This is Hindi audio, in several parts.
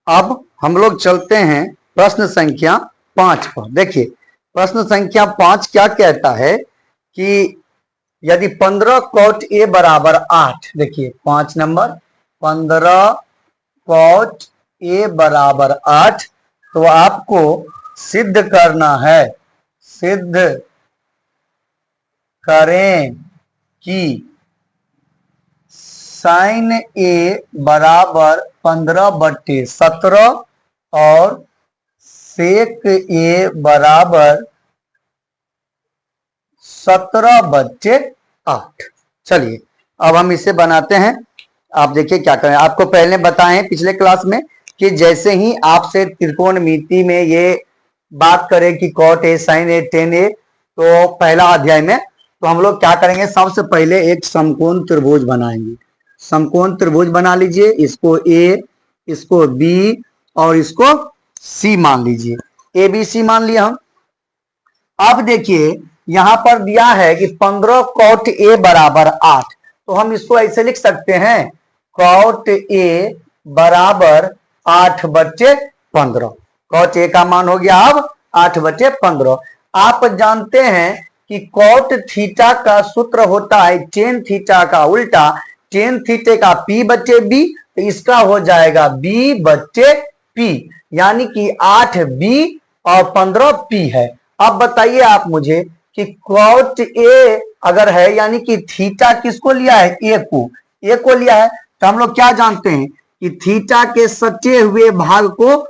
अब हम लोग चलते हैं प्रश्न संख्या 5 पर। देखिए प्रश्न संख्या 5 क्या कहता है कि यदि 15 कॉट ए बराबर 8, देखिए 5 नंबर 15 कॉट ए बराबर 8, तो आपको सिद्ध करना है, सिद्ध करें कि साइन ए बराबर 15/17 और सेक ए बराबर 17/8। चलिए अब हम इसे बनाते हैं। आप देखिए क्या करें। आपको पहले बताएं पिछले क्लास में कि जैसे ही आपसे त्रिकोणमिति में ये बात करें कि cot A sine A tan A, तो पहला अध्याय में तो हम लोग क्या करेंगे, सबसे पहले एक समकोण त्रिभुज बनाएंगे। समकोण त्रिभुज बना लीजिए, इसको ए, इसको बी और इसको सी मान लीजिए। ए बी सी मान लिया हम। अब देखिए यहां पर दिया है कि 15 कॉट ए बराबर 8, तो हम इसको ऐसे लिख सकते हैं कॉट ए बराबर 8/15। कॉट ए का मान हो गया अब 8/15। आप जानते हैं कि कॉट थीटा का सूत्र होता है टेन थीटा का उल्टा, टेन थीटे का p/b, तो इसका हो जाएगा b/p, यानी कि 8b और 15p है। अब बताइए आप मुझे कि कॉट ए अगर है यानी कि थीटा किसको लिया है, ए को लिया है, तो हम लोग क्या जानते हैं कि थीटा के सटे हुए भाग को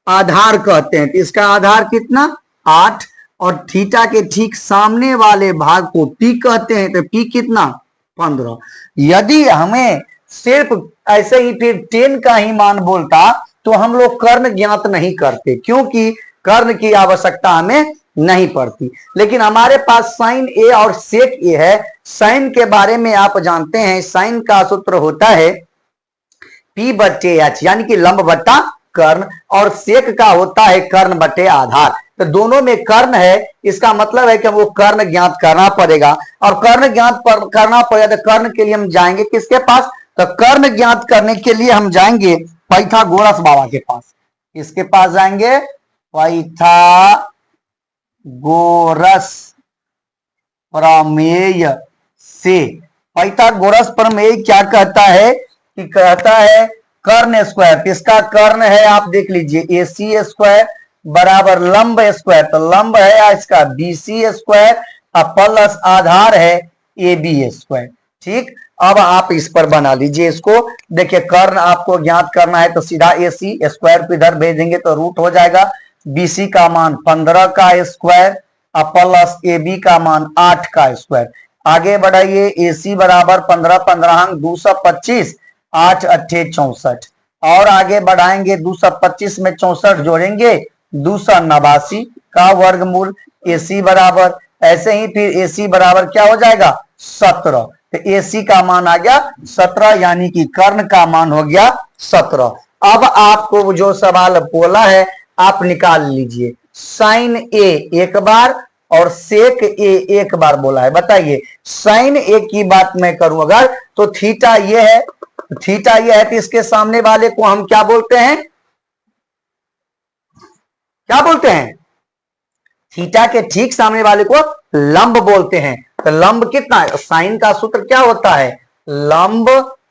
आधार कहते हैं। तो इसका आधार कितना 8, और थीटा के ठीक सामने वाले भाग को p कहते हैं, तो p कितना 15। यदि हमें सिर्फ ऐसे ही फिर 10 का ही मान बोलता तो हम लोग कर्ण ज्ञात नहीं करते, क्योंकि कर्ण की आवश्यकता हमें नहीं पड़ती। लेकिन हमारे पास साइन ए और सेक ए है। साइन के बारे में आप जानते हैं, साइन का सूत्र होता है p/h, यानी कि लंब बट्टा कर्ण, और सेक का होता है कर्ण बटे आधार। तो दोनों में कर्ण है, इसका मतलब है कि वो कर्ण ज्ञात करना पड़ेगा, और कर्ण ज्ञात करना पड़ेगा तो कर्ण के लिए हम जाएंगे किसके पास, तो कर्ण ज्ञात करने के लिए हम जाएंगे पाइथागोरस बाबा के पास। किसके पास जाएंगे, पाइथागोरस प्रमेय से। पाइथागोरस प्रमेय क्या कहता है कि कहता है कर्ण स्क्वायर, इसका कर्ण है आप देख लीजिए AC स्क्वायर बराबर लंब स्क्वायर, तो लंब है इसका BC स्क्वायर प्लस आधार है AB स्क्वायर। ठीक, अब आप इस पर बना लीजिए इसको। देखिए कर्ण आपको ज्ञात करना है तो सीधा AC स्क्वायर को इधर भेज देंगे तो रूट हो जाएगा। BC का मान 15 का स्क्वायर प्लस AB का मान 8 का स्क्वायर। आगे बढ़ाइए, AC बराबर 15 15 225, 8 8 64, और आगे बढ़ाएंगे 225 में 64 जोड़ेंगे 289 का वर्गमूल। AC बराबर ऐसे ही फिर AC बराबर क्या हो जाएगा 17, तो AC का मान आ गया 17, यानी कि कर्ण का मान हो गया 17। अब आपको जो सवाल बोला है आप निकाल लीजिए। साइन ए एक बार और सेक ए एक बार बोला है। बताइए साइन ए की बात मैं करूं अगर, तो थीटा ये है, थीटा ये है, तो इसके सामने वाले को हम क्या बोलते हैं, क्या बोलते हैं, थीटा के ठीक सामने वाले को लंब बोलते हैं। तो लंब कितना, साइन का सूत्र क्या होता है लंब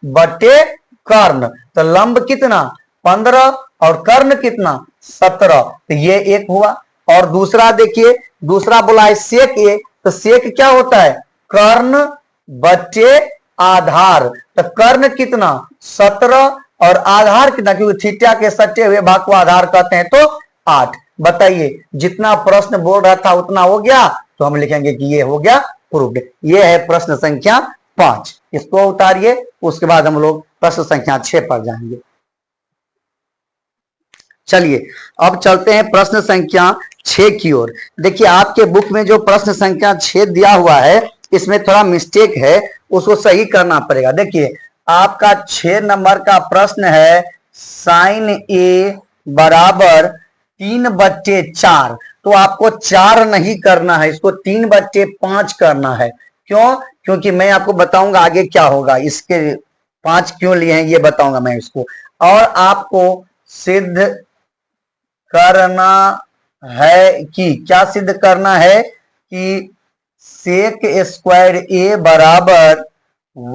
बटे कर्ण, तो लंब कितना 15 और कर्ण कितना 17, तो ये एक हुआ। और दूसरा देखिए, दूसरा बोला है सेक ए, तो सेक क्या होता है कर्ण बटे आधार, तो कर्ण कितना 17 और आधार कितना, क्योंकि थीटा के सटे हुए भाग को आधार कहते हैं, तो 8। बताइए जितना प्रश्न बोल रहा था उतना हो गया, तो हम लिखेंगे कि ये हो गया प्रूव्ड। ये है प्रश्न संख्या 5। इसको उतारिए, उसके बाद हम लोग प्रश्न संख्या 6 पर जाएंगे। चलिए अब चलते हैं प्रश्न संख्या 6 की ओर। देखिए आपके बुक में जो प्रश्न संख्या 6 दिया हुआ है इसमें थोड़ा मिस्टेक है, उसको सही करना पड़ेगा। देखिए आपका 6 नंबर का प्रश्न है साइन ए बराबर 3/4, तो आपको 4 नहीं करना है, इसको 3/5 करना है। क्यों, क्योंकि मैं आपको बताऊंगा आगे क्या होगा, इसके 5 क्यों लिए हैं ये बताऊंगा मैं इसको। और आपको सिद्ध करना है कि क्या सिद्ध करना है कि सेक स्क्वायर ए बराबर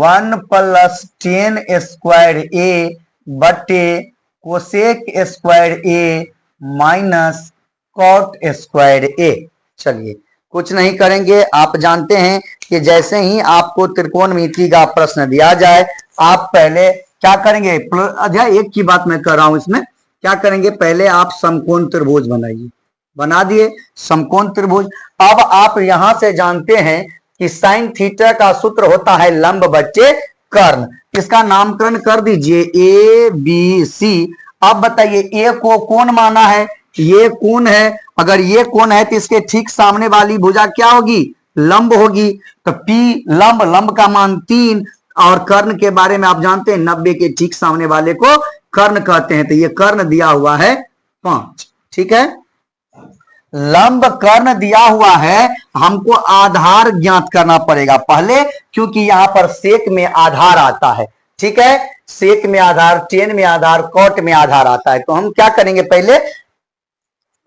1 प्लस 10 स्क्वायर ए बटे कोसेक स्क्वायर ए माइनस कॉट स्क्वायर ए। चलिए कुछ नहीं करेंगे, आप जानते हैं कि जैसे ही आपको त्रिकोणमिति का प्रश्न दिया जाए आप पहले क्या करेंगे, अध्याय एक की बात मैं कर रहा हूं, इसमें क्या करेंगे, पहले आप समकोण त्रिभुज बनाइए, बना दिए समकोण त्रिभुज। अब आप यहां से जानते हैं कि साइन थीटा का सूत्र होता है लंब बटे कर्ण, इसका नामकरण कर दीजिए ए बी सी। अब बताइए ए को कोण माना है, ये कोण है, अगर ये कोण है तो इसके ठीक सामने वाली भुजा क्या होगी, लंब होगी, तो पी लंब, लंब का मान 3, और कर्ण के बारे में आप जानते हैं 90 के ठीक सामने वाले को कर्ण कहते हैं, तो ये कर्ण दिया हुआ है 5। ठीक है, लंब कर्ण दिया हुआ है, हमको आधार ज्ञात करना पड़ेगा पहले, क्योंकि यहां पर सेक में आधार आता है। ठीक है, सेक में आधार, टेन में आधार, कॉट में आधार आता है, तो हम क्या करेंगे, पहले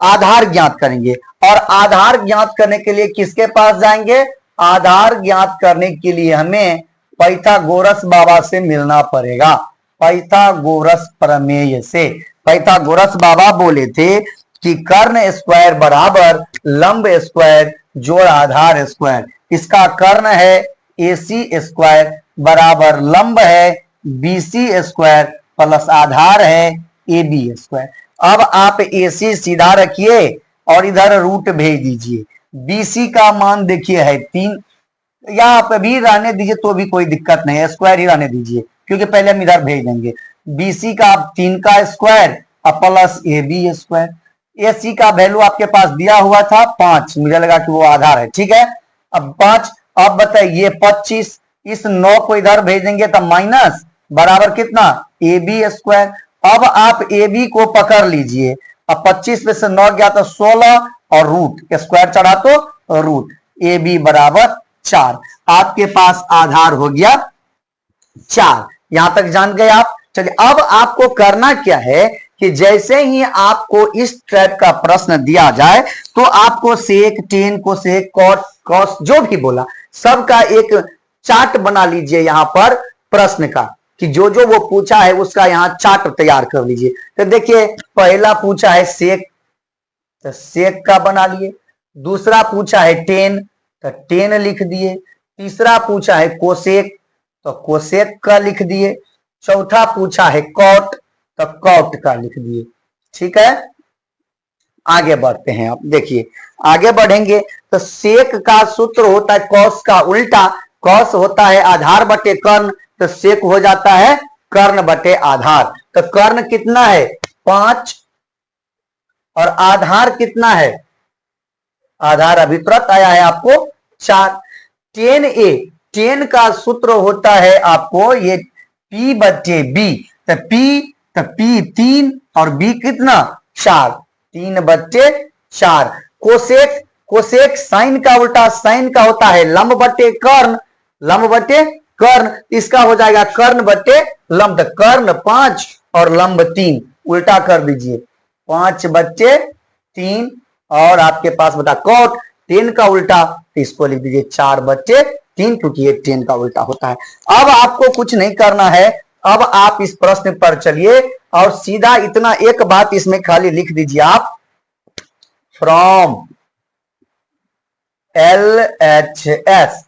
आधार ज्ञात करेंगे। और आधार ज्ञात करने के लिए किसके पास जाएंगे, आधार ज्ञात करने के लिए हमें पाइथागोरस बाबा से मिलना पड़ेगा, पाइथागोरस प्रमेय से। पाइथागोरस बाबा बोले थे कि कर्ण स्क्वायर बराबर लंब स्क्वायर जोड़ आधार स्क्वायर। इसका कर्ण है AC स्क्वायर बराबर लंब है BC स्क्वायर प्लस आधार है AB स्क्वायर। अब आप AC सीधा रखिए और इधर रूट भेज दीजिए। BC का मान देखिए है 3, या आप भी रहने दीजिए तो भी कोई दिक्कत नहीं है, स्क्वायर ही रहने दीजिए क्योंकि पहले हम इधर भेज देंगे। BC का 3 का square plus AB square. AC का वैल्यू आपके पास दिया हुआ था 5, मुझे लगा कि वो आधार है। ठीक है, अब 5, अब बताइए 25, इस 9 को इधर भेजेंगे तो माइनस बराबर कितना, AB स्क्वायर। अब आप AB को पकड़ लीजिए, अब 25 में से 9 गया तो 16 और रूट स्क्वायर चढ़ा तो रूट, AB बराबर 4। आपके पास आधार हो गया 4। यहां तक जान गए आप। चलिए अब आपको करना क्या है कि जैसे ही आपको इस टाइप का प्रश्न दिया जाए तो आपको सेक, टेन, कोसेक, कॉट, कॉस जो भी बोला सबका एक चार्ट बना लीजिए यहां पर प्रश्न का, कि जो जो वो पूछा है उसका यहां चार्ट तैयार कर लीजिए। तो देखिए पहला पूछा है सेक, तो सेक का बना लिए। दूसरा पूछा है टेन, तो टेन लिख दिए। तीसरा पूछा है कोसेक, तो कोसेक का लिख दिए। चौथा पूछा है कॉट, तो कॉट का लिख दिए। ठीक है, आगे बढ़ते हैं। आप देखिए आगे बढ़ेंगे तो सेक का सूत्र होता है कॉस का उल्टा, कॉस होता है आधार बटे कर्ण, तो सेक हो जाता है कर्ण बटे आधार। तो कर्ण कितना है 5 और आधार कितना है, आधार अभी तुरंत आया है आपको 4। 10A, 10 का सूत्र होता है आपको ये P बटे B, तो P 3 और B कितना 4, 3 बटे 4। कोसेक, कोसेक साइन का उल्टा, साइन का होता है लंब बटे कर्ण, लंब बटे कर्ण, इसका हो जाएगा कर्ण बटे लंब। कर्ण 5 और लंब 3, उल्टा कर दीजिए 5 बटे 3, और आपके पास बता कॉट 10 का उल्टा, इसको लिख दीजिए 4 बटे 3, क्योंकि ये 10 का उल्टा होता है। अब आपको कुछ नहीं करना है, अब आप इस प्रश्न पर चलिए और सीधा इतना एक बात इसमें खाली लिख दीजिए आप, फ्रॉम LHS।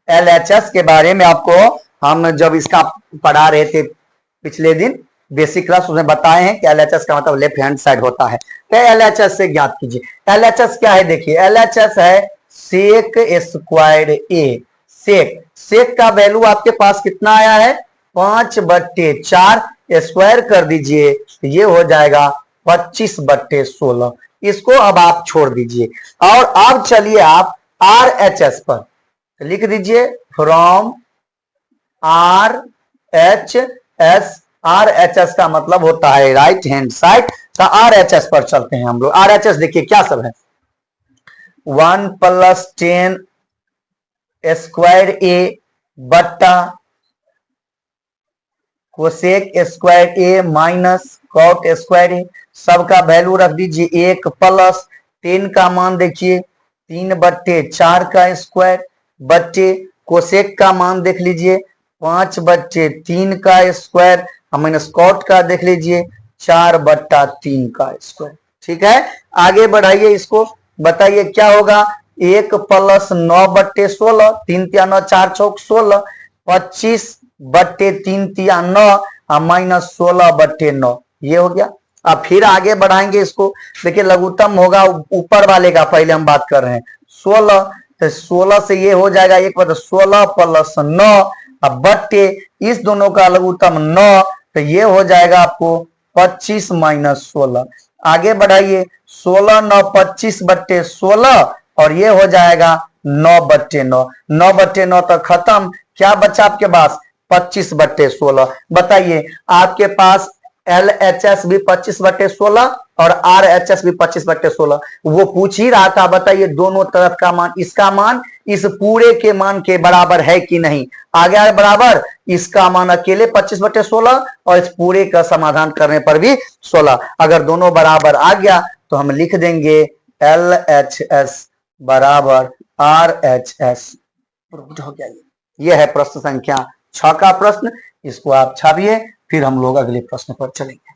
LHS के बारे में आपको हम जब इसका पढ़ा रहे थे पिछले दिन बेसिक क्लास, उसमें बताए हैं कि LHS का मतलब लेफ्ट हैंड साइड होता है। तो LHS से ज्ञात कीजिए। LHS क्या है, देखिए LHS है सेक स्क्वायर ए। सेक, सेक का वैल्यू आपके पास कितना आया है 5 बट्टे 4, स्क्वायर कर दीजिए तो ये हो जाएगा 25 बट्टे 16। इसको अब आप छोड़ दीजिए और अब चलिए आप RHS पर लिख दीजिए, फ्रॉम RHS। RHS का मतलब होता है राइट हैंड साइड, तो RHS पर चलते हैं हम लोग। RHS देखिए क्या सब है, 1 प्लस 10 स्क्वायर ए बट्टा कोसेक स्क्वायर ए माइनस कॉट स्क्वायर है, सबका वैल्यू रख दीजिए 1 प्लस 10 का मान देखिए 3/4 का स्क्वायर बच्चे कोसेक का मान देख लीजिए 5/3 का स्क्वायर माइनस कॉट का देख लीजिए 4/3 का स्क्वायर। ठीक है, आगे बढ़ाइए इसको, बताइए क्या होगा। 1 प्लस 9/16, 3 तिया 9, 4 चौक 16, 25/3 तिया 9 माइनस 16/9, ये हो गया। अब फिर आगे बढ़ाएंगे इसको, देखिए लघुत्तम होगा ऊपर वाले का, पहले हम बात कर रहे हैं 16, तो 16 से ये हो जाएगा 1/16 प्लस 9 अब बट्टे इस दोनों का लघुत्तम 9, तो ये हो जाएगा आपको 25 माइनस 16। आगे बढ़ाइए 16 9 25/16 और ये हो जाएगा 9/9, 9/9 तक खत्म। क्या बचा आपके पास 25/16। बताइए आपके पास LHS भी 25/16 और RHS भी 25/16, वो पूछ ही रहा था, बताइए दोनों तरफ का मान, इसका मान इस पूरे के मान के बराबर है कि नहीं। आ गया बराबर, इसका मान अकेले 25/16 और इस पूरे का समाधान करने पर भी 16, अगर दोनों बराबर आ गया तो हम लिख देंगे LHS बराबर RHS। हो गया, ये है प्रश्न संख्या 6 का प्रश्न, इसको आप छापिए, फिर हम लोग अगले प्रश्न पर चलेंगे।